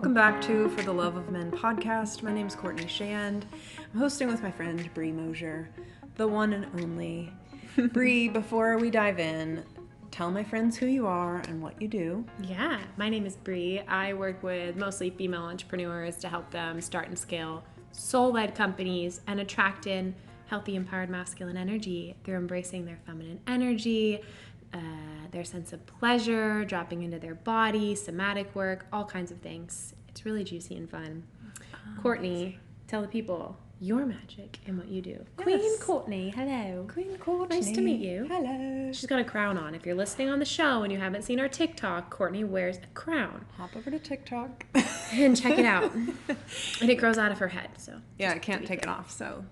Welcome back to For the Love of Men podcast. My name is Courtney Shand. I'm hosting with my friend Bree Mosier, the one and only. Bree, before we dive in, tell my friends who you are and what you do. Yeah, my name is Bree. I work with mostly female entrepreneurs to help them start and scale soul-led companies and attract in healthy, empowered masculine energy through embracing their feminine energy, their sense of pleasure, dropping into their body, somatic work, all kinds of things. It's really juicy and fun. Courtney, tell the people your magic and what you do. Yes. Queen Courtney, hello. Queen Courtney. Nice to meet you. Hello. She's got a crown on. If you're listening on the show and you haven't seen our TikTok, Courtney wears a crown. Hop over to TikTok. And check it out. And it grows out of her head. So Yeah, I can't take it off, so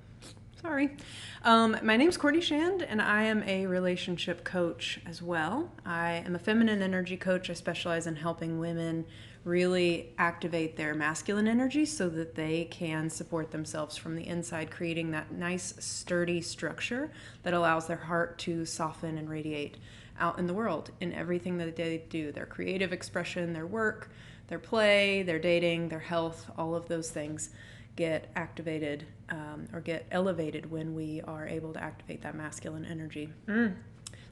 sorry. My name's Courtney Shand, and I am a relationship coach as well. I am a feminine energy coach. I specialize in helping women really activate their masculine energy so that they can support themselves from the inside, creating that nice, sturdy structure that allows their heart to soften and radiate out in the world in everything that they do, their creative expression, their work, their play, their dating, their health, all of those things get activated or get elevated when we are able to activate that masculine energy.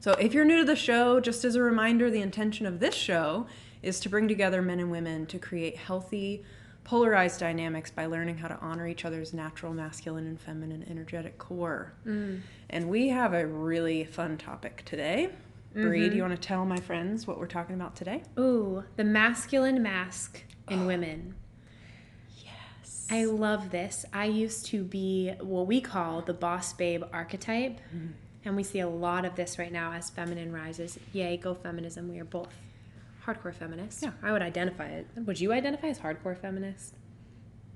So if you're new to the show, just as a reminder, the intention of this show is to bring together men and women to create healthy, polarized dynamics by learning how to honor each other's natural masculine and feminine energetic core. And we have a really fun topic today. Bree, do you want to tell my friends what we're talking about today? Ooh, the masculine mask in women. Yes. I love this. I used to be what we call the boss babe archetype. And we see a lot of this right now as feminine rises. Yay, go feminism. We are both hardcore feminists. Yeah. I would identify it. Would you identify as hardcore feminist?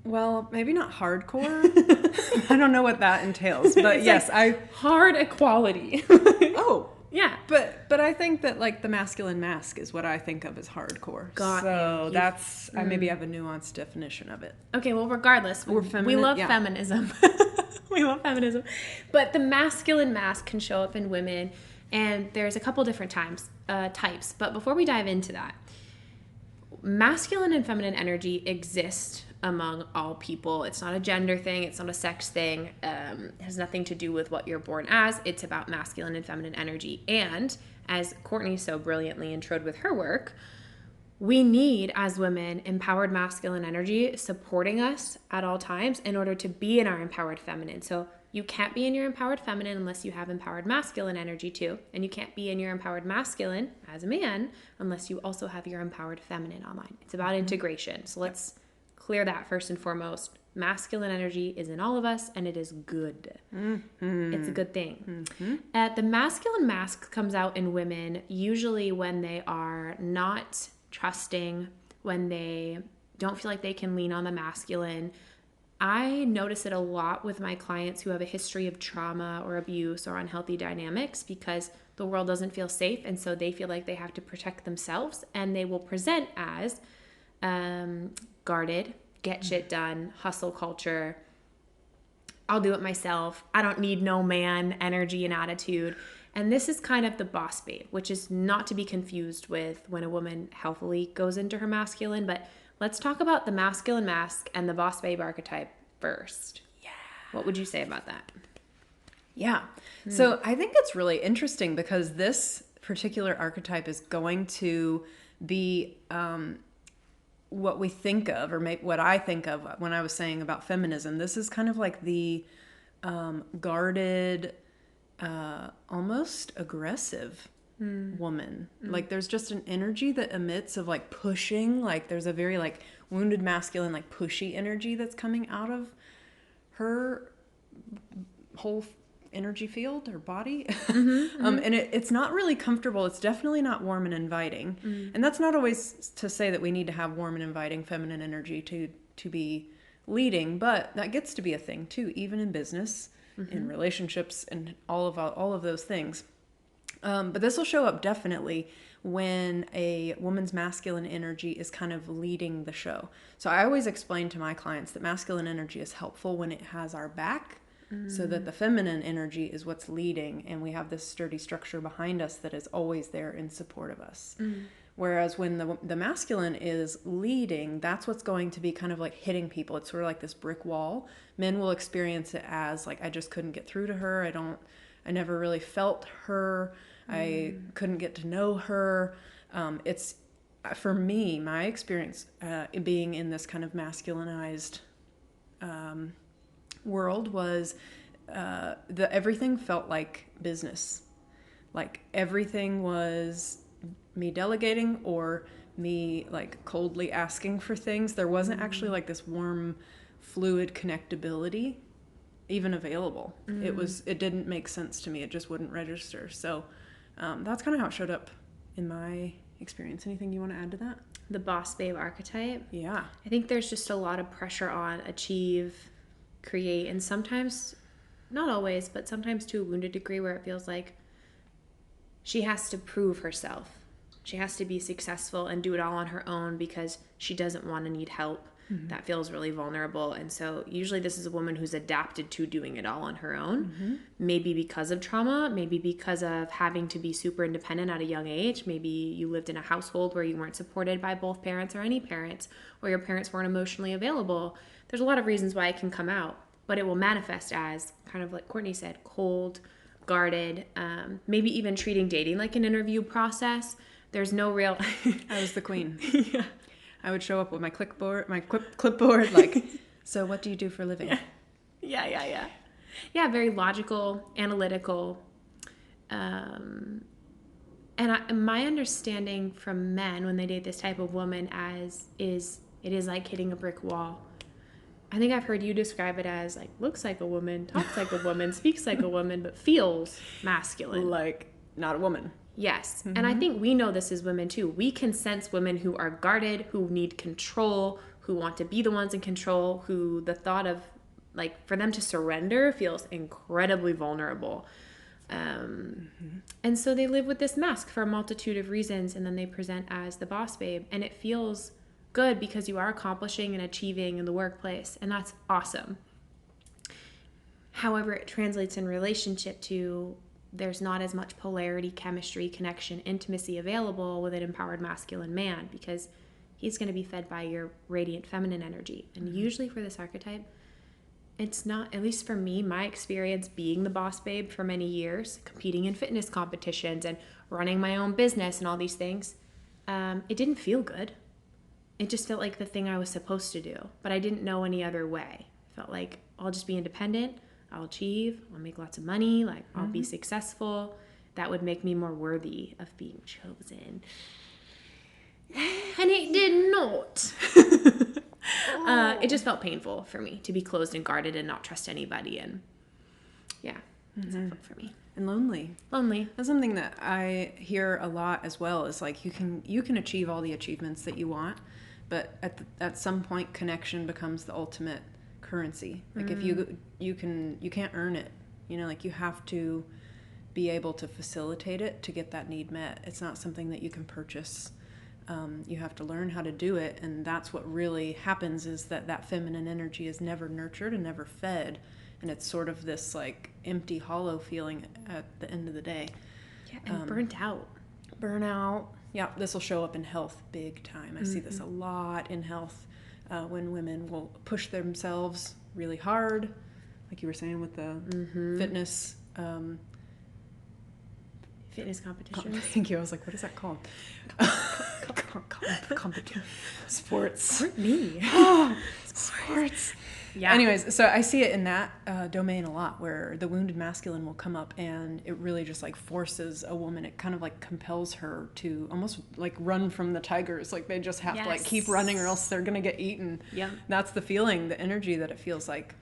Well, maybe not hardcore. I don't know what that entails, but It's yes, like hard equality. Oh, Yeah. but I think that like the masculine mask is what I think of as hardcore. Got so you. that's I maybe have a nuanced definition of it. Okay, well, regardless, we love yeah. feminism. We love feminism. But the masculine mask can show up in women, and there's a couple different types. But before we dive into that, masculine and feminine energy exist among all people. It's not a gender thing. It's not a sex thing. It has nothing to do with what you're born as. It's about masculine and feminine energy. And as Courtney so brilliantly introed with her work, we need, as women, empowered masculine energy supporting us at all times in order to be in our empowered feminine. So you can't be in your empowered feminine unless you have empowered masculine energy too. And you can't be in your empowered masculine as a man unless you also have your empowered feminine online. It's about integration. So let's clear that first and foremost. Masculine energy is in all of us, and it is good. It's a good thing. The masculine mask comes out in women usually when they are not trusting, when they don't feel like they can lean on the masculine. I notice it a lot with my clients who have a history of trauma or abuse or unhealthy dynamics because the world doesn't feel safe, and so they feel like they have to protect themselves, and they will present as guarded, get shit done, hustle culture, I'll do it myself, I don't need no man energy and attitude. And this is kind of the boss babe, which is not to be confused with when a woman healthily goes into her masculine. But let's talk about the masculine mask and the boss babe archetype first. Yeah. What would you say about that? Yeah. So I think it's really interesting because this particular archetype is going to be what we think of, or what I think of when I was saying about feminism. This is kind of like the guarded, almost aggressive woman. Like there's just an energy that emits of like pushing, like there's a very like wounded masculine, like pushy energy that's coming out of her whole energy field or body. And it's not really comfortable. It's definitely not warm and inviting. And that's not always to say that we need to have warm and inviting feminine energy to be leading, but that gets to be a thing too, even in business, in relationships, and all of those things. But this will show up definitely when a woman's masculine energy is kind of leading the show. So I always explain to my clients that masculine energy is helpful when it has our back, so that the feminine energy is what's leading, and we have this sturdy structure behind us that is always there in support of us. Whereas when the masculine is leading, that's what's going to be kind of like hitting people. It's sort of like this brick wall. Men will experience it as like, I just couldn't get through to her. I never really felt her. I couldn't get to know her. It's, for me, my experience being in this kind of masculinized world was everything felt like business. Like everything was me delegating or me like coldly asking for things. There wasn't actually like this warm, fluid connectability even available. It didn't make sense to me. It just wouldn't register. So that's kind of how it showed up in my experience. Anything you want to add to that? The boss babe archetype. Yeah. I think there's just a lot of pressure on achieve, create, and sometimes, not always, but sometimes to a wounded degree where it feels like she has to prove herself. She has to be successful and do it all on her own because she doesn't want to need help. That feels really vulnerable. And so usually this is a woman who's adapted to doing it all on her own, maybe because of trauma, maybe because of having to be super independent at a young age. Maybe you lived in a household where you weren't supported by both parents or any parents, or your parents weren't emotionally available. There's a lot of reasons why it can come out, but it will manifest as kind of like Courtney said, cold, guarded, maybe even treating dating like an interview process. There's no real... I was the queen. Yeah. I would show up with my clipboard, like, so what do you do for a living? Yeah. Yeah, very logical, analytical. And my understanding from men when they date this type of woman it is like hitting a brick wall. I think I've heard you describe it as like, looks like a woman, talks like a woman, speaks like a woman, but feels masculine. Like, not a woman. Yes. And I think we know this as women too. We can sense women who are guarded, who need control, who want to be the ones in control, who the thought of like for them to surrender feels incredibly vulnerable. And so they live with this mask for a multitude of reasons, and then they present as the boss babe, and it feels good because you are accomplishing and achieving in the workplace, and that's awesome. However, it translates in relationship to there's not as much polarity, chemistry, connection, intimacy available with an empowered masculine man because he's going to be fed by your radiant feminine energy. And usually for this archetype, it's not, at least for me, my experience being the boss babe for many years, competing in fitness competitions and running my own business and all these things, it didn't feel good. It just felt like the thing I was supposed to do, but I didn't know any other way. It felt like I'll just be independent. I'll achieve, I'll make lots of money, like I'll be successful. That would make me more worthy of being chosen. And it did not. It just felt painful for me to be closed and guarded and not trust anybody. And yeah, it's felt for me. And lonely. That's something that I hear a lot as well, is like you can achieve all the achievements that you want, but at some point connection becomes the ultimate currency. Like if you can't earn it, like you have to be able to facilitate it to get that need met. It's not something that you can purchase. You have to learn how to do it, and that's what really happens, is that feminine energy is never nurtured and never fed, and it's sort of this like empty, hollow feeling at the end of the day. Yeah, and burnout. Yeah, this will show up in health big time. I see this a lot in health. When women will push themselves really hard, like you were saying with the fitness competitions. Thank you. I was like, what is that called? Competition. Sports. Me. Sports. Yeah. Anyways, so I see it in that domain a lot, where the wounded masculine will come up and it really just like forces a woman. It kind of like compels her to almost like run from the tigers. Like they just have to like keep running or else they're going to get eaten. Yeah. That's the feeling, the energy that it feels like.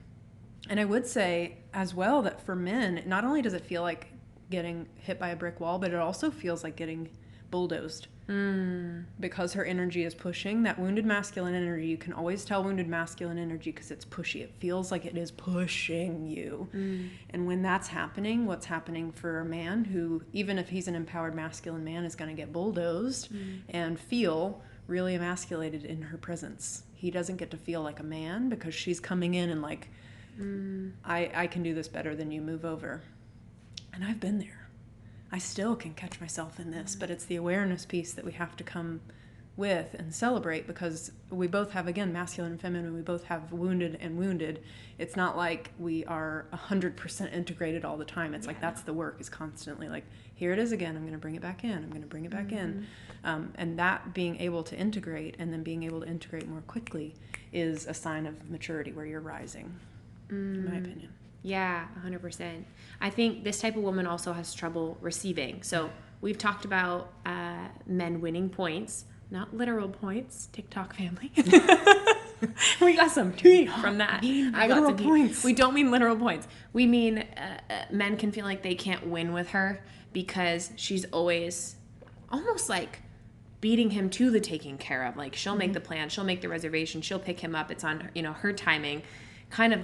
And I would say as well that for men, not only does it feel like getting hit by a brick wall, but it also feels like getting bulldozed. Because her energy is pushing. That wounded masculine energy, you can always tell wounded masculine energy because it's pushy. It feels like it is pushing you. And when that's happening, what's happening for a man who, even if he's an empowered masculine man, is going to get bulldozed and feel really emasculated in her presence. He doesn't get to feel like a man because she's coming in and like I can do this better than you, move over. And I've been there. I still can catch myself in this, but it's the awareness piece that we have to come with and celebrate, because we both have, again, masculine and feminine. We both have wounded and wounded. It's not like we are 100% integrated all the time. It's like that's the work, is constantly like, here it is again. I'm going to bring it back in. I'm going to bring it back in. And that being able to integrate, and then being able to integrate more quickly, is a sign of maturity, where you're rising, in my opinion. Yeah, 100%. I think this type of woman also has trouble receiving. So we've talked about men winning points, not literal points, TikTok family. We got some tea from that. I got some points. We don't mean literal points. We mean men can feel like they can't win with her because she's always almost like beating him to the taking care of. Like, she'll make the plan, she'll make the reservation, she'll pick him up. It's on, her timing. Kind of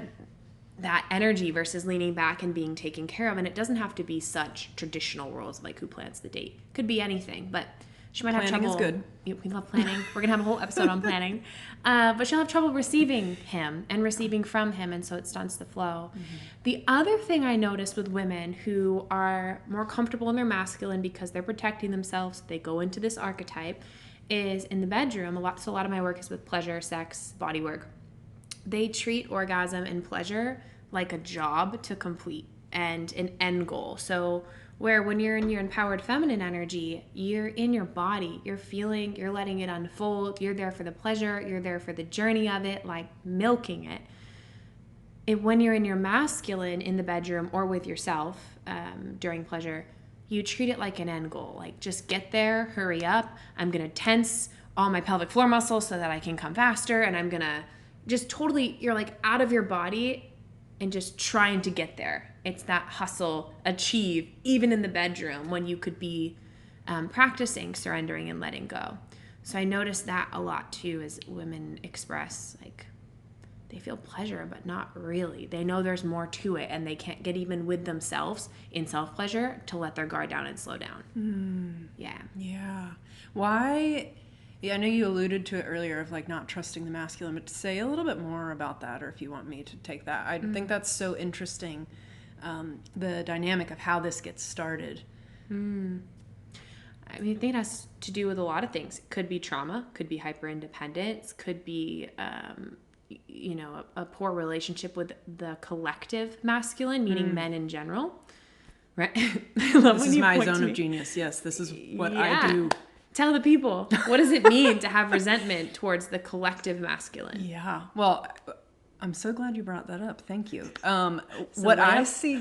that energy versus leaning back and being taken care of. And it doesn't have to be such traditional roles like who plans the date. Could be anything, but she might have trouble. Planning is good. We love planning. We're going to have a whole episode on planning. But she'll have trouble receiving him and receiving from him, and so it stunts the flow. The other thing I noticed with women who are more comfortable in their masculine because they're protecting themselves, they go into this archetype, is in the bedroom. A lot of my work is with pleasure, sex, body work. They treat orgasm and pleasure like a job to complete and an end goal. So where when you're in your empowered feminine energy, you're in your body, you're feeling, you're letting it unfold, you're there for the pleasure, you're there for the journey of it, like milking it. When you're in your masculine in the bedroom or with yourself during pleasure, you treat it like an end goal. Like, just get there, hurry up. I'm going to tense all my pelvic floor muscles so that I can come faster, and I'm going to just totally, you're like out of your body and just trying to get there. It's that hustle, achieve, even in the bedroom when you could be practicing surrendering and letting go. So I noticed that a lot too, as women express, like, they feel pleasure, but not really. They know there's more to it, and they can't get even with themselves in self-pleasure to let their guard down and slow down. Yeah. Why? Yeah, I know you alluded to it earlier of like not trusting the masculine, but to say a little bit more about that, or if you want me to take that. I think that's so interesting, the dynamic of how this gets started. I mean, I think it has to do with a lot of things. It could be trauma, could be hyper-independence, could be, a poor relationship with the collective masculine, meaning men in general. Right? I love this when is you my point zone to of me. genius. Yes, this is what I do. Tell the people, what does it mean to have resentment towards the collective masculine? Yeah. Well, I'm so glad you brought that up. Thank you. What I see...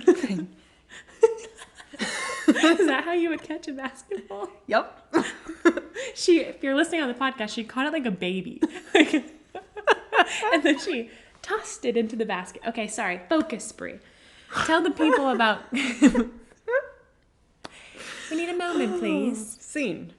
Is that how you would catch a basketball? Yep. If you're listening on the podcast, she caught it like a baby. And then she tossed it into the basket. Okay, sorry. Focus, Brie. Tell the people about... We need a moment, please. Scene.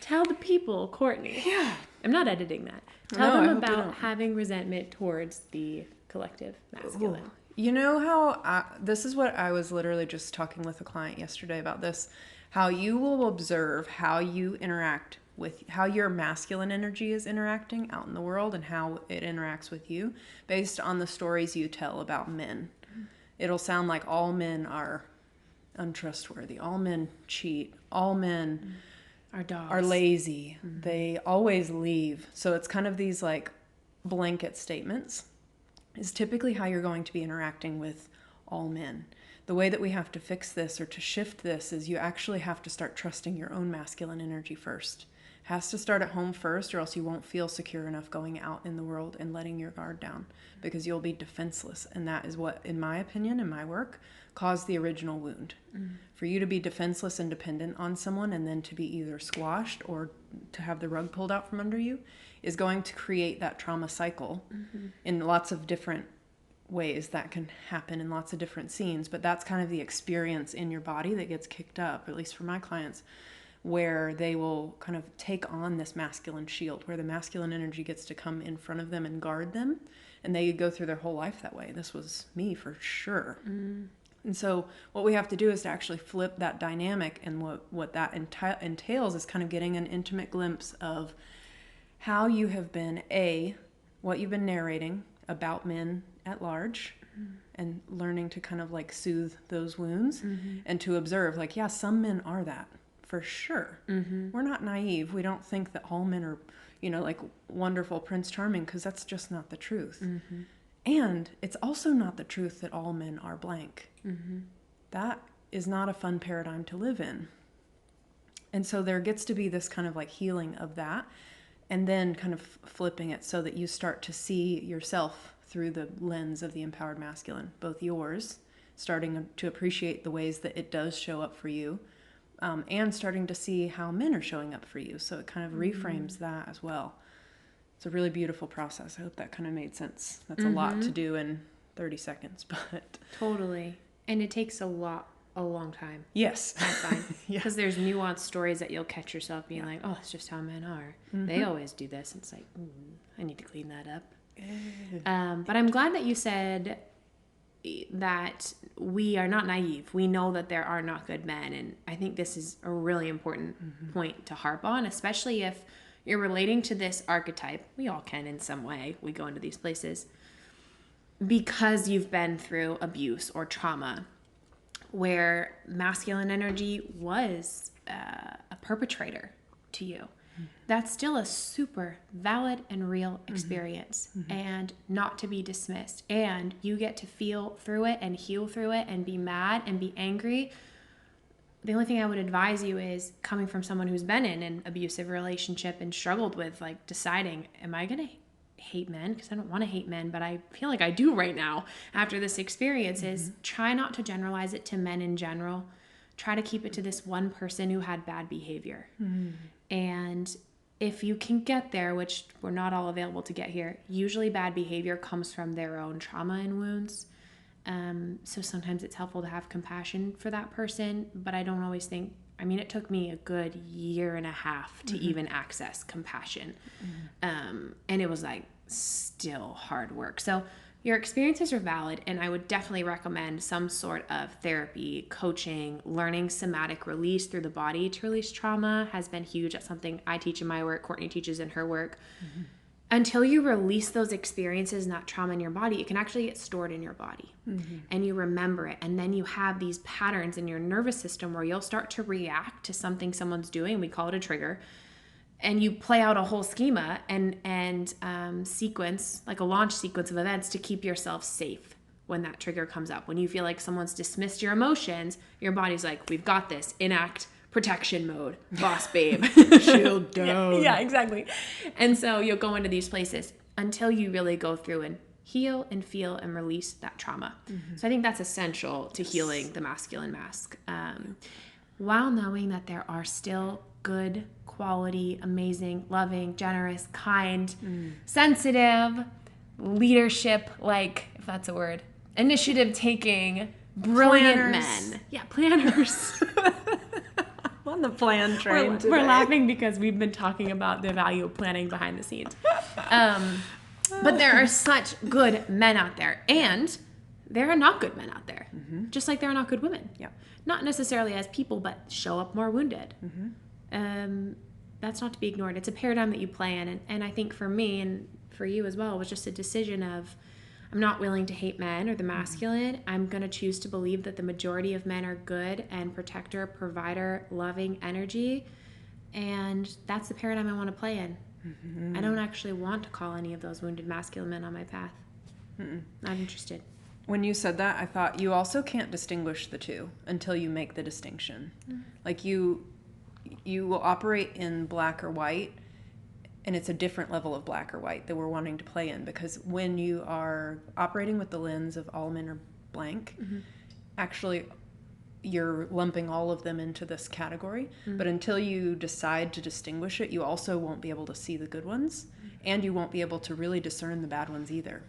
Tell the people, Courtney. Yeah. I'm not editing that. Tell them about having resentment towards the collective masculine. Ooh. You know how, this is what I was literally just talking with a client yesterday about this, how you will observe how you interact with, how your masculine energy is interacting out in the world and how it interacts with you based on the stories you tell about men. It'll sound like all men are untrustworthy, all men cheat, all men are lazy, they always leave. So it's kind of these like blanket statements is typically how you're going to be interacting with all men. The way that we have to fix this or to shift this is you actually have to start trusting your own masculine energy first. It has to start at home first, or else you won't feel secure enough going out in the world and letting your guard down, because you'll be defenseless. And that is what, in my opinion, in my work, caused the original wound. For you to be defenseless and dependent on someone and then to be either squashed or to have the rug pulled out from under you is going to create that trauma cycle in lots of different ways that can happen in lots of different scenes. But that's kind of the experience in your body that gets kicked up, at least for my clients, where they will kind of take on this masculine shield, where the masculine energy gets to come in front of them and guard them, and they go through their whole life that way. This was me for sure. And so what we have to do is to actually flip that dynamic, and what that entails is kind of getting an intimate glimpse of how you have been, what you've been narrating about men at large and learning to kind of like soothe those wounds and to observe, like, yeah, some men are that for sure. We're not naive. We don't think that all men are, like wonderful Prince Charming, because that's just not the truth. And it's also not the truth that all men are blank. That is not a fun paradigm to live in. And so there gets to be this kind of like healing of that, and then kind of flipping it so that you start to see yourself through the lens of the empowered masculine, both yours, starting to appreciate the ways that it does show up for you, and starting to see how men are showing up for you. So it kind of reframes that as well. It's a really beautiful process. I hope that kind of made sense. That's a lot to do in 30 seconds, but... Totally. And it takes a long time. Yes. I find. Because there's nuanced stories that you'll catch yourself being like, oh, it's just how men are. They always do this. And it's like, I need to clean that up. But I'm glad that you said that we are not naive. We know that there are not good men. And I think this is a really important point to harp on, especially if you're relating to this archetype. We all can in some way. We go into these places because you've been through abuse or trauma where masculine energy was a perpetrator to you. That's still a super valid and real experience and not to be dismissed. And you get to feel through it and heal through it and be mad and be angry. The only thing I would advise you is, coming from someone who's been in an abusive relationship and struggled with like deciding, am I going to hate men? Because I don't want to hate men, but I feel like I do right now after this experience, is try not to generalize it to men in general. Try to keep it to this one person who had bad behavior. And if you can get there, which we're not all available to get here, usually bad behavior comes from their own trauma and wounds. So sometimes it's helpful to have compassion for that person, but I don't always think, it took me a good 1.5 years to even access compassion. And it was like still hard work. So your experiences are valid, and I would definitely recommend some sort of therapy, coaching, learning somatic release through the body to release trauma has been huge. That's something I teach in my work, Courtney teaches in her work. Until you release those experiences and that trauma in your body, it can actually get stored in your body. And you remember it. And then you have these patterns in your nervous system where you'll start to react to something someone's doing. We call it a trigger. And you play out a whole schema and sequence, like a launch sequence of events to keep yourself safe when that trigger comes up. When you feel like someone's dismissed your emotions, your body's like, we've got this, enact protection mode, boss babe. Shield down. Yeah, exactly. And so you'll go into these places until you really go through and heal and feel and release that trauma. So I think that's essential to healing the masculine mask. While knowing that there are still good, quality, amazing, loving, generous, kind, sensitive, leadership, like, if that's a word, initiative taking, brilliant Planners. men. Yeah, planners. On the plan train We're laughing because we've been talking about the value of planning behind the scenes. But there are such good men out there, and there are not good men out there, just like there are not good women. Yeah. Not necessarily as people, but show up more wounded. That's not to be ignored. It's a paradigm that you play in, and I think for me and for you as well, it was just a decision of, I'm not willing to hate men or the masculine. I'm going to choose to believe that the majority of men are good and protector, provider, loving energy. And that's the paradigm I want to play in. I don't actually want to call any of those wounded masculine men on my path. Not interested. When you said that, I thought you also can't distinguish the two until you make the distinction. Like you will operate in black or white, and it's a different level of black or white that we're wanting to play in, because when you are operating with the lens of all men are blank, actually you're lumping all of them into this category. But until you decide to distinguish it, you also won't be able to see the good ones, and you won't be able to really discern the bad ones either.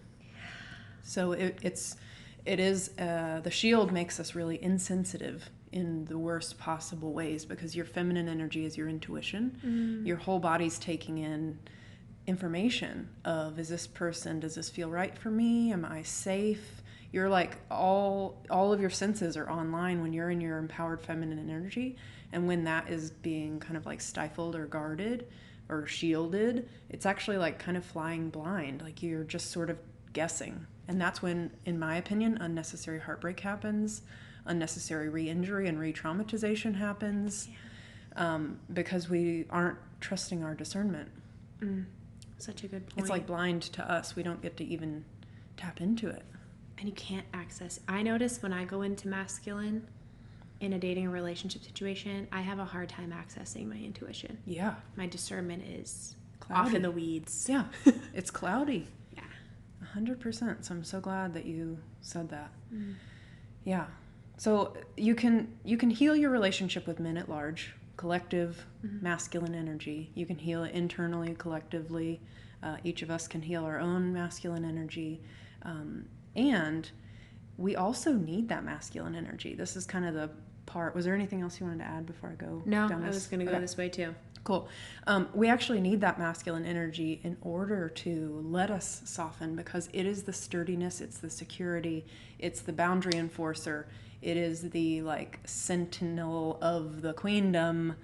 So it is the shield makes us really insensitive in the worst possible ways, because your feminine energy is your intuition. Your whole body's taking in information of, is this person, does this feel right for me? Am I safe? You're like, all of your senses are online when you're in your empowered feminine energy. And when that is being kind of like stifled or guarded or shielded, it's actually like kind of flying blind. Like you're just sort of guessing And that's when, in my opinion, unnecessary heartbreak happens, unnecessary re-injury and re-traumatization happens, because we aren't trusting our discernment. Such a good point. It's like blind to us. We don't get to even tap into it. And you can't access. I notice when I go into masculine in a dating or relationship situation, I have a hard time accessing my intuition. Yeah. My discernment is Cloudy. off in the weeds. Yeah. It's cloudy. Yeah. 100%. So I'm so glad that you said that. Yeah. So you can heal your relationship with men at large, collective masculine energy. You can heal it internally, collectively. Each of us can heal our own masculine energy. And we also need that masculine energy. This is kind of the part. Was there anything else you wanted to add before I go No, down this? I was going to go this way too. Cool. We actually need that masculine energy in order to let us soften, because it is the sturdiness, it's the security, it's the boundary enforcer, it is the like sentinel of the queendom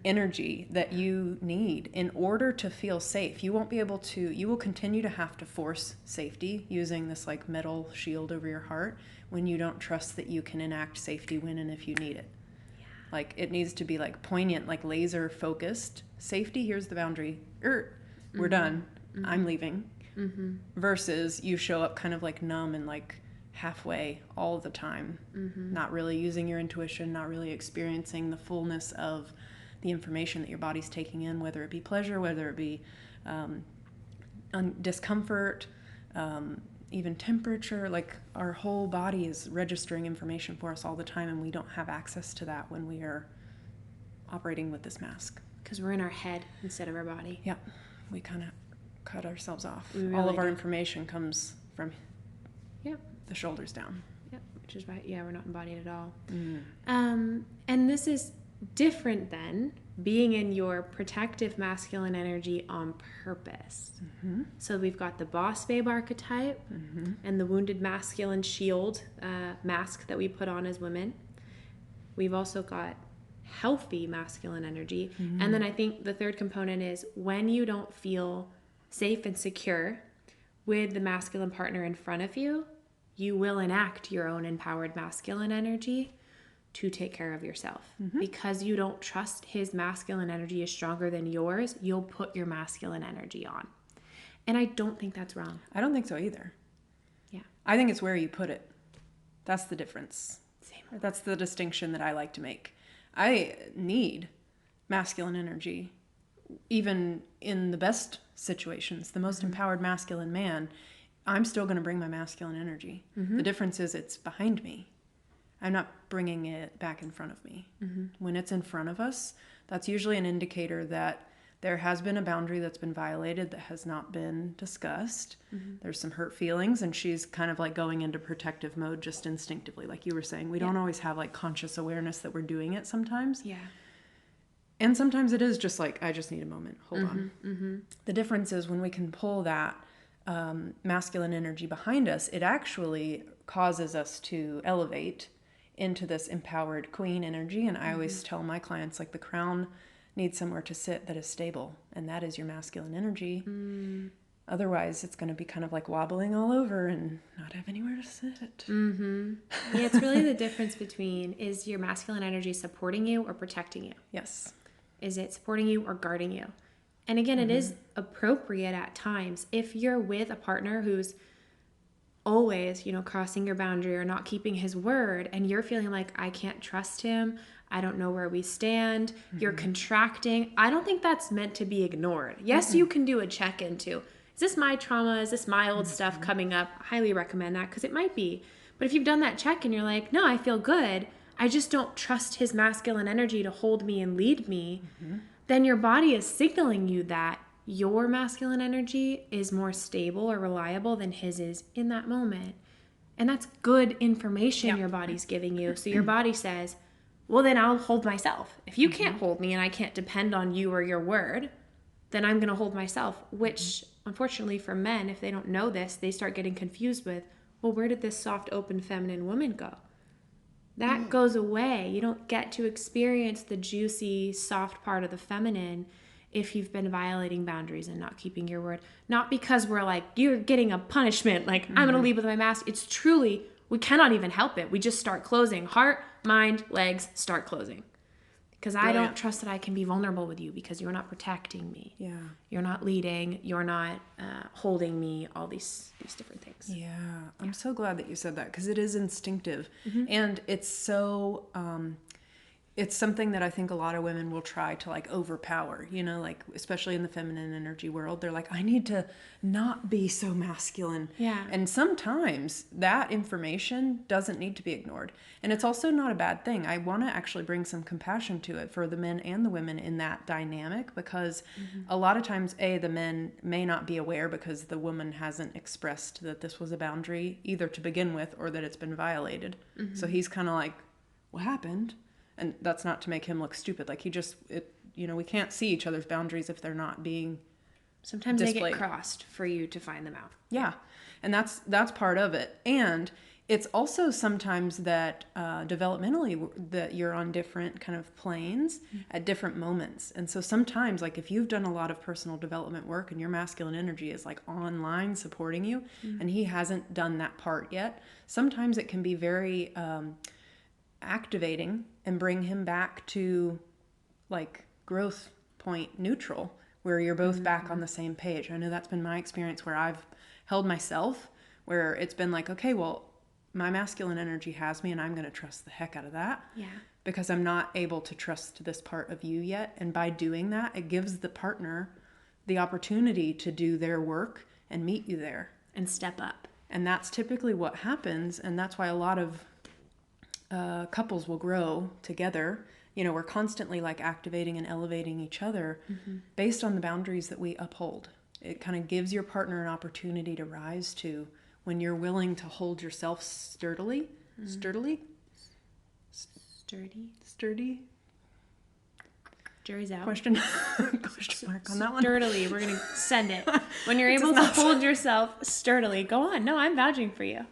energy that you need in order to feel safe. You won't be able to, you will continue to have to force safety using this like metal shield over your heart when you don't trust that you can enact safety when and if you need it. Like, it needs to be like poignant, like laser focused. Safety, here's the boundary. We're done. I'm leaving. Versus you show up kind of like numb and like halfway all the time. Not really using your intuition, not really experiencing the fullness of the information that your body's taking in, whether it be pleasure, whether it be discomfort, even temperature. Like, our whole body is registering information for us all the time, and we don't have access to that when we are operating with this mask. Because we're in our head instead of our body. Yeah, we kind of cut ourselves off. Really all of our do. information comes from Yep. the shoulders down. Yep. Which is why, we're not embodied at all. And this is different than being in your protective masculine energy on purpose. So we've got the boss babe archetype and the wounded masculine shield mask that we put on as women. We've also got healthy masculine energy. And then I think the third component is when you don't feel safe and secure with the masculine partner in front of you, you will enact your own empowered masculine energy to take care of yourself. Because you don't trust his masculine energy is stronger than yours, you'll put your masculine energy on. And I don't think that's wrong. I don't think so either. Yeah. I think it's where you put it. That's the difference. Same. That's the distinction that I like to make. I need masculine energy, even in the best situations. The most empowered masculine man, I'm still going to bring my masculine energy. The difference is it's behind me. I'm not bringing it back in front of me. When it's in front of us, that's usually an indicator that there has been a boundary that's been violated that has not been discussed. There's some hurt feelings, and she's kind of like going into protective mode just instinctively. Like you were saying, we don't always have like conscious awareness that we're doing it sometimes. Yeah. And sometimes it is just like, I just need a moment. Hold on. The difference is when we can pull that masculine energy behind us, it actually causes us to elevate into this empowered queen energy. And I always tell my clients, like, the crown needs somewhere to sit that is stable, and that is your masculine energy. Otherwise, it's going to be kind of like wobbling all over and not have anywhere to sit. Yeah, it's really the difference between, is your masculine energy supporting you or protecting you? Yes. Is it supporting you or guarding you? And again, it is appropriate at times. If you're with a partner who's always, crossing your boundary or not keeping his word, and you're feeling like, I can't trust him, I don't know where we stand, you're contracting, I don't think that's meant to be ignored. Yes, you can do a check-in too. Is this my trauma? Is this my old stuff coming up? I highly recommend that, because it might be. But if you've done that check and you're like, no, I feel good, I just don't trust his masculine energy to hold me and lead me, then your body is signaling you that your masculine energy is more stable or reliable than his is in that moment. And that's good information your body's giving you. So your body says, well, then I'll hold myself. If you can't hold me and I can't depend on you or your word, then I'm going to hold myself, which unfortunately for men, if they don't know this, they start getting confused with, well, where did this soft, open, feminine woman go? That goes away. You don't get to experience the juicy, soft part of the feminine if you've been violating boundaries and not keeping your word. Not because we're like, you're getting a punishment, like I'm going to leave with my mask. It's truly, we cannot even help it. We just start closing. Heart, mind, legs, start closing. Because I don't trust that I can be vulnerable with you because you're not protecting me. Yeah. You're not leading. You're not holding me. All these different things. Yeah. I'm so glad that you said that because it is instinctive. And it's so, it's something that I think a lot of women will try to like overpower, you know, like especially in the feminine energy world. They're like, I need to not be so masculine. Yeah. And sometimes that information doesn't need to be ignored. And it's also not a bad thing. I want to actually bring some compassion to it for the men and the women in that dynamic because a lot of times, the men may not be aware because the woman hasn't expressed that this was a boundary either to begin with or that it's been violated. So he's kind of like, what happened? And that's not to make him look stupid. Like we can't see each other's boundaries if they're not being Sometimes displayed. they get crossed for you to find them out. Yeah. And that's part of it. And it's also sometimes that developmentally that you're on different kind of planes at different moments. And so sometimes like if you've done a lot of personal development work and your masculine energy is like online supporting you and he hasn't done that part yet, sometimes it can be very activating and bring him back to like growth point neutral where you're both back on the same page. I know that's been my experience where I've held myself where it's been like, okay, well, my masculine energy has me and I'm going to trust the heck out of that. Yeah. Because I'm not able to trust this part of you yet. And by doing that, it gives the partner the opportunity to do their work and meet you there. And step up. And that's typically what happens. And that's why a lot of couples will grow together. You know, we're constantly like activating and elevating each other based on the boundaries that we uphold. It kind of gives your partner an opportunity to rise to when you're willing to hold yourself sturdy. Jury's out. Question mark on that one. Sturdily, we're going to send it. When you're able to hold yourself sturdily, go on. No, I'm vouching for you.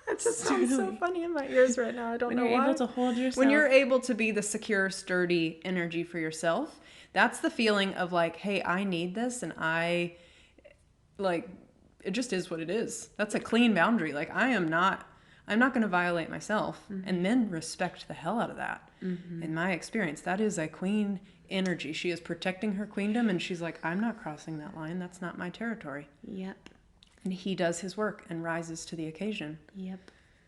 That just sounds so funny in my ears right now. I don't know why. When you're able to hold yourself. When you're able to be the secure, sturdy energy for yourself, that's the feeling of like, hey, I need this and I, like, it just is what it is. That's a clean boundary. Like, I'm not going to violate myself. And men respect the hell out of that. In my experience, that is a queen energy. She is protecting her queendom and she's like, I'm not crossing that line. That's not my territory. Yep. And he does his work and rises to the occasion. Yep.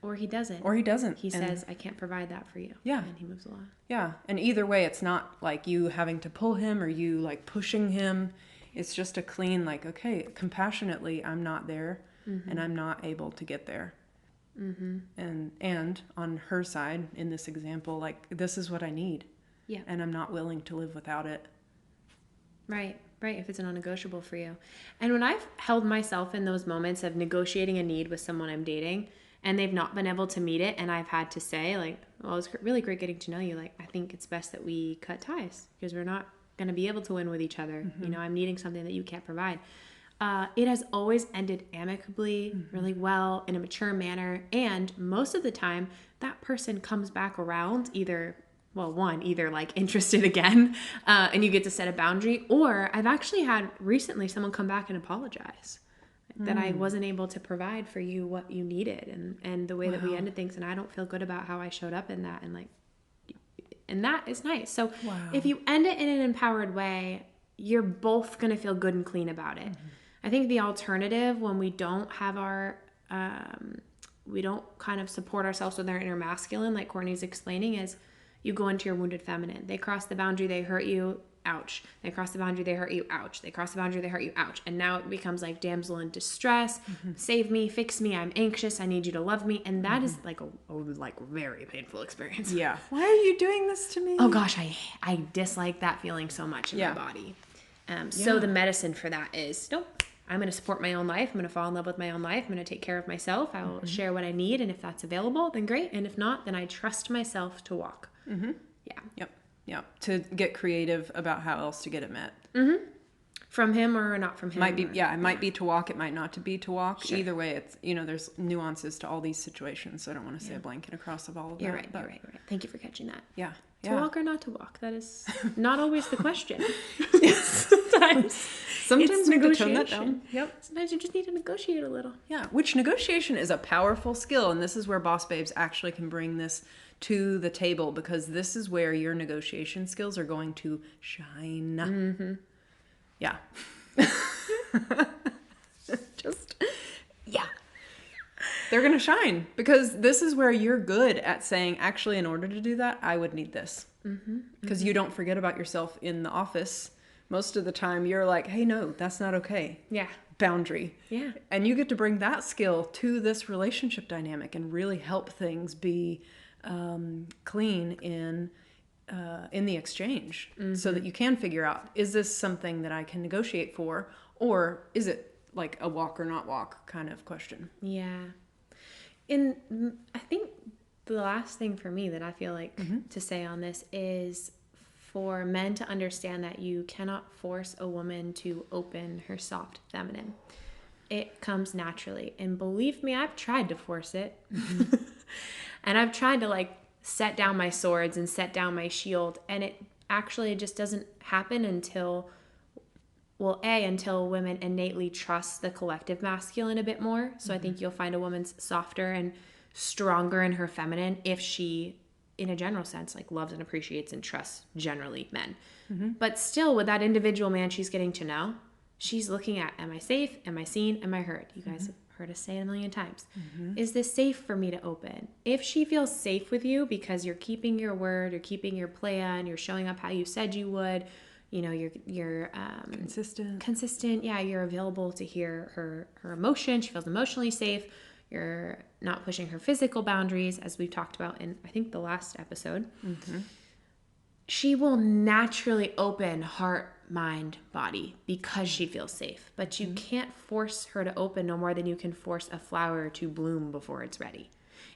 Or he doesn't. He says, I can't provide that for you. Yeah. And he moves along. Yeah. And either way, it's not like you having to pull him or you like pushing him. It's just a clean, like, okay, compassionately, I'm not there and I'm not able to get there. And on her side, in this example, like, this is what I need. Yeah. And I'm not willing to live without it. Right. If it's a non-negotiable for you. And when I've held myself in those moments of negotiating a need with someone I'm dating and they've not been able to meet it and I've had to say like, well, it's really great getting to know you. Like, I think it's best that we cut ties because we're not going to be able to win with each other. You know, I'm needing something that you can't provide. It has always ended amicably, really well, in a mature manner. And most of the time, that person comes back around either like interested again, and you get to set a boundary. Or I've actually had recently someone come back and apologize that I wasn't able to provide for you what you needed and the way that we ended things. And I don't feel good about how I showed up in that. And that is nice. So if you end it in an empowered way, you're both going to feel good and clean about it. I think the alternative when we don't have we don't kind of support ourselves with our inner masculine, like Courtney's explaining, is you go into your wounded feminine. They cross the boundary, they hurt you, ouch. They cross the boundary, they hurt you, ouch. They cross the boundary, they hurt you, ouch. And now it becomes like damsel in distress, save me, fix me, I'm anxious, I need you to love me. And that is like a very painful experience. Yeah. Why are you doing this to me? Oh gosh, I dislike that feeling so much in my body. So the medicine for that is, nope, I'm going to support my own life. I'm going to fall in love with my own life. I'm going to take care of myself. I will share what I need. And if that's available, then great. And if not, then I trust myself to walk. Yeah. Yep. To get creative about how else to get it met. From him or not from him. It might be to walk. It might not to be to walk. Sure. Either way, it's, there's nuances to all these situations. So I don't want to say a blanket across of all of that. You're right. Thank you for catching that. Yeah. To walk or not to walk? That is not always the question. Sometimes we have to tone that down. Yep. Sometimes you just need to negotiate a little. Yeah, which negotiation is a powerful skill. And this is where Boss Babes actually can bring this to the table, because this is where your negotiation skills are going to shine. Mm-hmm. Yeah. Yeah. They're going to shine, because this is where you're good at saying, actually, in order to do that, I would need this. Because you don't forget about yourself in the office. Most of the time, you're like, hey, no, that's not okay. Yeah. Boundary. Yeah. And you get to bring that skill to this relationship dynamic and really help things be clean in the exchange, so that you can figure out, is this something that I can negotiate for, or is it like a walk or not walk kind of question? Yeah. And I think the last thing for me that I feel like to say on this is for men to understand that you cannot force a woman to open her soft feminine. It comes naturally. And believe me, I've tried to force it. And I've tried to like set down my swords and set down my shield. And it actually just doesn't happen until women innately trust the collective masculine a bit more. So I think you'll find a woman's softer and stronger in her feminine if she, in a general sense, like loves and appreciates and trusts generally men. But still, with that individual man she's getting to know, she's looking at, am I safe? Am I seen? Am I heard? You guys have heard us say it a million times. Is this safe for me to open? If she feels safe with you because you're keeping your word, you're keeping your plan, you're showing up how you said you would, you know, you're consistent. Yeah, you're available to hear her emotion. She feels emotionally safe. You're not pushing her physical boundaries, as we've talked about in, I think, the last episode. She will naturally open heart, mind, body because she feels safe. But you can't force her to open no more than you can force a flower to bloom before it's ready.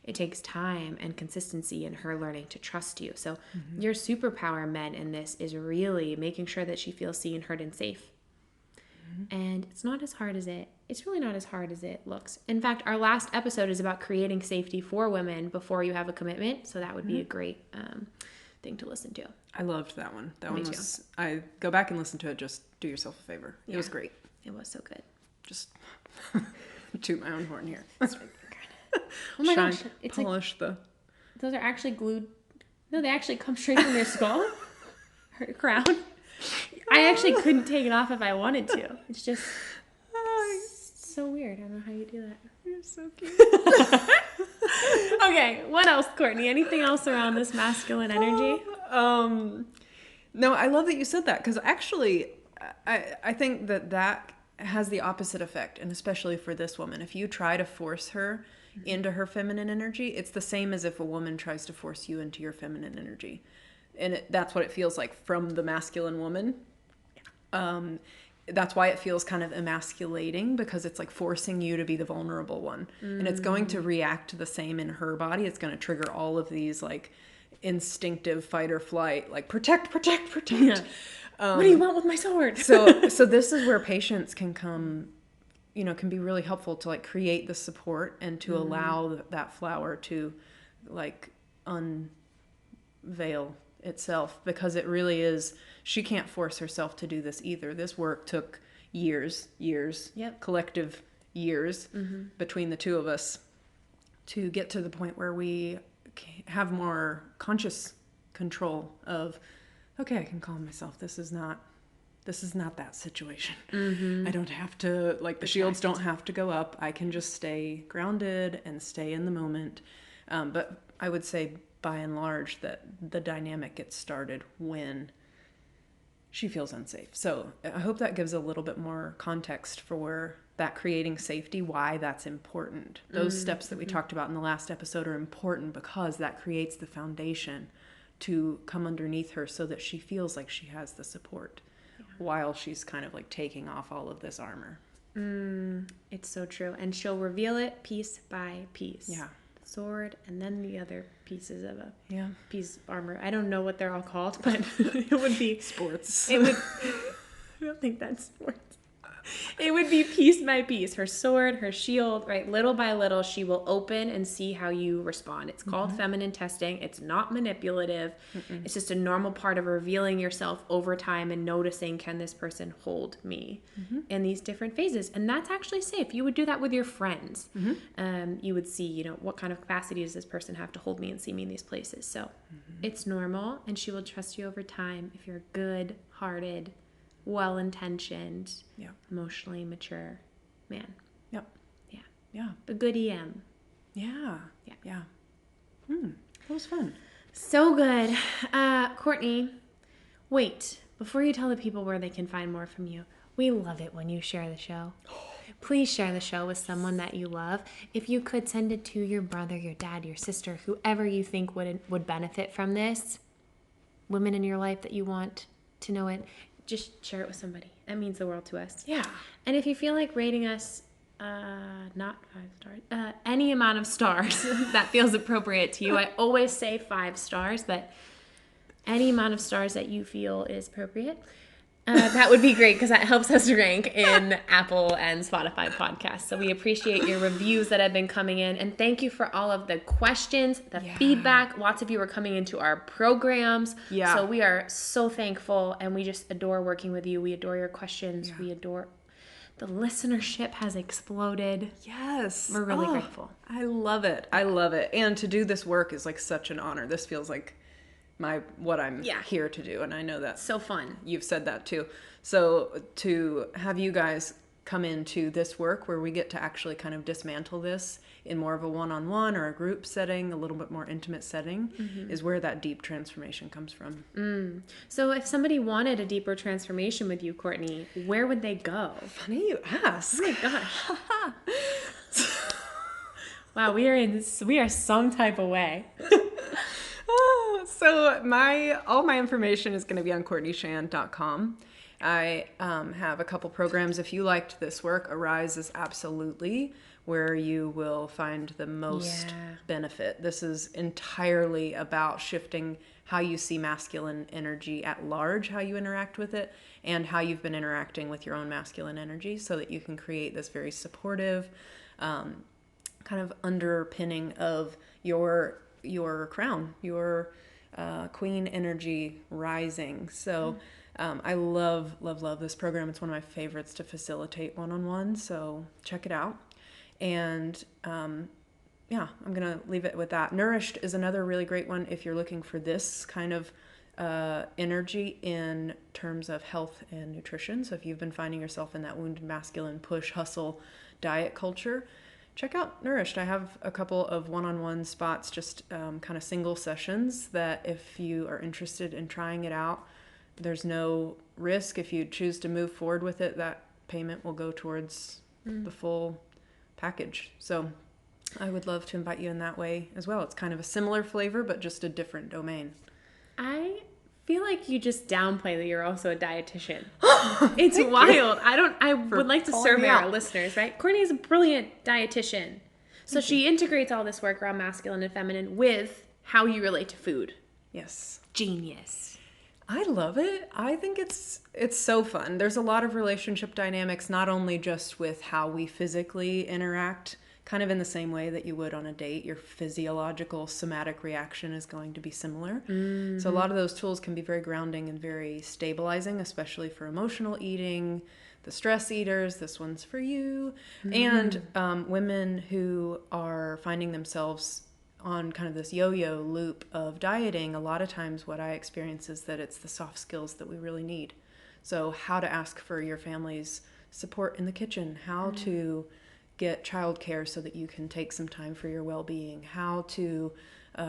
It takes time and consistency in her learning to trust you. So your superpower, men, in this is really making sure that she feels seen, heard, and safe. And it's really not as hard as it looks. In fact, our last episode is about creating safety for women before you have a commitment. So that would be a great thing to listen to. I loved that one. That Me one too. was, I go back and listen to it, just do yourself a favor. It was great. It was so good. Just toot my own horn here. Oh my gosh. It's polish like, those are actually glued. No, they actually come straight from their skull. Her crown. I actually couldn't take it off if I wanted to. It's just so weird. I don't know how you do that. You're so cute. Okay, what else, Courtney? Anything else around this masculine energy? No, I love that you said that, because actually I think that has the opposite effect, and especially for this woman. If you try to force her into her feminine energy, it's the same as if a woman tries to force you into your feminine energy. And that's what it feels like from the masculine woman. That's why it feels kind of emasculating, because it's like forcing you to be the vulnerable one. And it's going to react the same in her body. It's going to trigger all of these like instinctive fight or flight, like protect. Yeah. What do you want with my sword? So this is where patience can come, you know, can be really helpful to like create the support and to allow that flower to like unveil itself, because it really is, she can't force herself to do this either. This work took years, Yep. collective years between the two of us to get to the point where we have more conscious control of, okay, I can calm myself. This is not that situation. I don't have to, like, the shields don't have to go up. I can just stay grounded and stay in the moment. But I would say, by and large, that the dynamic gets started when she feels unsafe. So I hope that gives a little bit more context for that creating safety, why that's important. Those steps that we talked about in the last episode are important because that creates the foundation to come underneath her so that she feels like she has the support while she's kind of like taking off all of this armor. It's so true. And she'll reveal it piece by piece. Yeah. The sword and then the other pieces of a piece of armor. I don't know what they're all called, but it would be sports. It would. I don't think that's sports. It would be piece by piece, her sword, her shield, right? Little by little, she will open and see how you respond. It's called feminine testing. It's not manipulative. It's just a normal part of revealing yourself over time and noticing, can this person hold me in these different phases? And that's actually safe. You would do that with your friends. You would see, you know, what kind of capacity does this person have to hold me and see me in these places? So it's normal, and she will trust you over time if you're a good-hearted, well-intentioned, emotionally mature man. Yep. Yeah. Yeah. A good EM. Yeah. Yeah. That was fun. So good. Courtney, wait, before you tell the people where they can find more from you, we love it when you share the show. Please share the show with someone that you love. If you could, send it to your brother, your dad, your sister, whoever you think would benefit from this. Women in your life that you want to know it. Just share it with somebody. That means the world to us. Yeah. And if you feel like rating us, not 5 stars, any amount of stars that feels appropriate to you. I always say 5 stars, but any amount of stars that you feel is appropriate. That would be great because that helps us rank in Apple and Spotify podcasts. So we appreciate your reviews that have been coming in. And thank you for all of the questions, the feedback. Lots of you are coming into our programs. Yeah. So we are so thankful, and we just adore working with you. We adore your questions. Yeah. We adore the listenership has exploded. Yes. We're really grateful. I love it. I love it. And to do this work is like such an honor. This feels like what I'm here to do, and I know that so fun. You've said that too. So to have you guys come into this work where we get to actually kind of dismantle this in more of a one-on-one or a group setting, a little bit more intimate setting, is where that deep transformation comes from. So if somebody wanted a deeper transformation with you, Courtney, where would they go? Funny you ask. Oh my gosh. Wow, we are some type of way. So all my information is going to be on CourtneyShand.com. I have a couple programs. If you liked this work, Arise is absolutely where you will find the most benefit. This is entirely about shifting how you see masculine energy at large, how you interact with it, and how you've been interacting with your own masculine energy so that you can create this very supportive kind of underpinning of your crown, your queen energy rising. So I love this program. It's one of my favorites to facilitate one-on-one. So check it out. And I'm going to leave it with that. Nourished is another really great one if you're looking for this kind of energy in terms of health and nutrition. So if you've been finding yourself in that wounded masculine push, hustle, diet culture, check out Nourished. I have a couple of one-on-one spots, just kind of single sessions that if you are interested in trying it out, there's no risk. If you choose to move forward with it, that payment will go towards the full package. So I would love to invite you in that way as well. It's kind of a similar flavor, but just a different domain. I feel like you just downplay that you're also a dietitian. It's wild. I would like to survey our listeners, right? Courtney is a brilliant dietitian. So she integrates all this work around masculine and feminine with how you relate to food. Yes. Genius. I love it. I think it's so fun. There's a lot of relationship dynamics, not only just with how we physically interact, kind of in the same way that you would on a date. Your physiological somatic reaction is going to be similar. Mm-hmm. So a lot of those tools can be very grounding and very stabilizing, especially for emotional eating, the stress eaters. This one's for you. Mm-hmm. And women who are finding themselves on kind of this yo-yo loop of dieting. A lot of times what I experience is that it's the soft skills that we really need. So how to ask for your family's support in the kitchen, how to get childcare so that you can take some time for your well-being, how to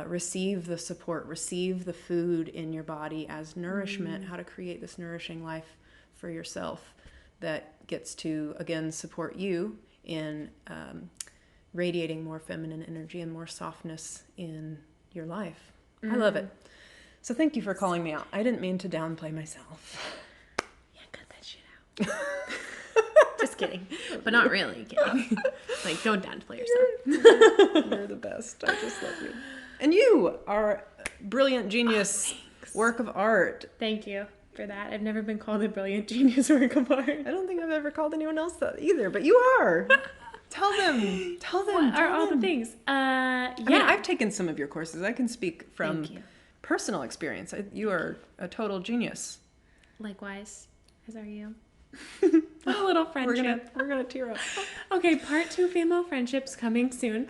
receive the support, receive the food in your body as nourishment, how to create this nourishing life for yourself that gets to, again, support you in radiating more feminine energy and more softness in your life. I love it. So thank you for calling me out. I didn't mean to downplay myself. Yeah, cut that shit out. Just kidding. But not really kidding. Like, don't downplay yourself. You're the best. I just love you. And you are a brilliant genius work of art. Thank you. for that. I've never been called a brilliant genius work of art. I don't think I've ever called anyone else that either, but you are. Tell them. What are all the things? I mean, I've taken some of your courses. I can speak from Thank you. personal experience. You are a total genius. Likewise, as are you. A little friendship. We're gonna tear up. Okay, part 2 female friendships coming soon.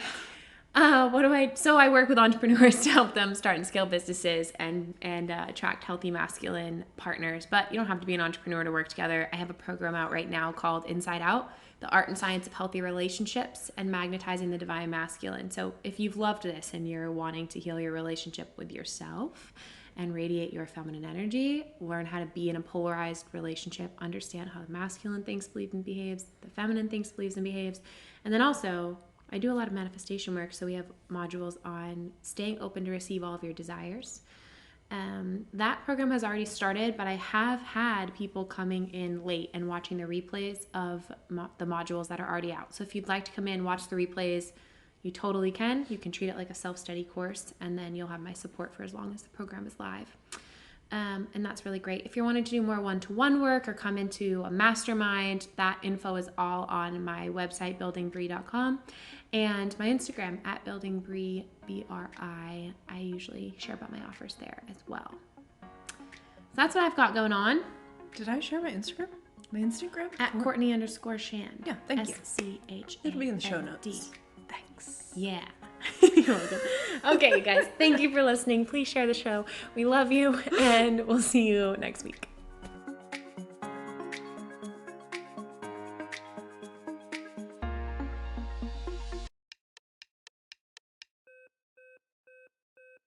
So I work with entrepreneurs to help them start and scale businesses and attract healthy masculine partners. But you don't have to be an entrepreneur to work together. I have a program out right now called Inside Out, the art and science of healthy relationships and magnetizing the divine masculine. So if you've loved this and you're wanting to heal your relationship with yourself and radiate your feminine energy, learn how to be in a polarized relationship, understand how the masculine thinks, believes, and behaves, the feminine thinks, believes, and behaves. And then also, I do a lot of manifestation work, so we have modules on staying open to receive all of your desires. That program has already started, but I have had people coming in late and watching the replays of the modules that are already out. So if you'd like to come in, watch the replays, you totally can. You can treat it like a self-study course, and then you'll have my support for as long as the program is live. And that's really great. If you're wanting to do more one-to-one work or come into a mastermind, that info is all on my website, buildingbri.com, and my Instagram at buildingbri, BRI. I usually share about my offers there as well. So that's what I've got going on. Did I share my Instagram? My Instagram? At Courtney_Shan. Yeah, thank you. SCHAND. It'll be in the show notes. Thanks. Yeah. You're welcome. Okay, you guys. Thank you for listening. Please share the show. We love you, and we'll see you next week.